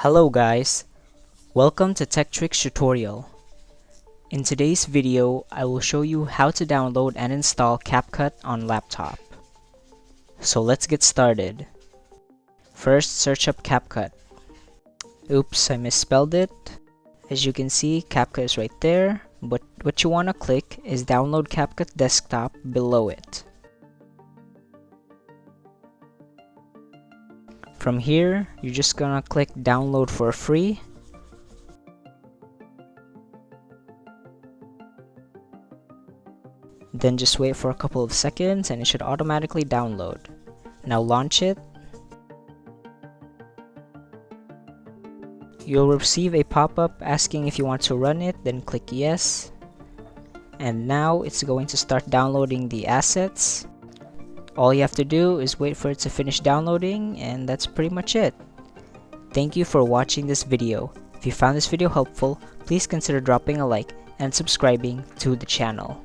Hello guys, welcome to Tech Tricks tutorial. In today's video, I will show you how to download and install CapCut on laptop. So let's get started. First, search up CapCut. Oops, I misspelled it. As you can see, CapCut is right there, but what you want to click is Download CapCut Desktop below it. From here, you're just gonna click download for free. Then just wait for a couple of seconds and it should automatically download. Now launch it. You'll receive a pop-up asking if you want to run it, then click yes. And now it's going to start downloading the assets. All you have to do is wait for it to finish downloading, and that's pretty much it. Thank you for watching this video. If you found this video helpful, please consider dropping a like and subscribing to the channel.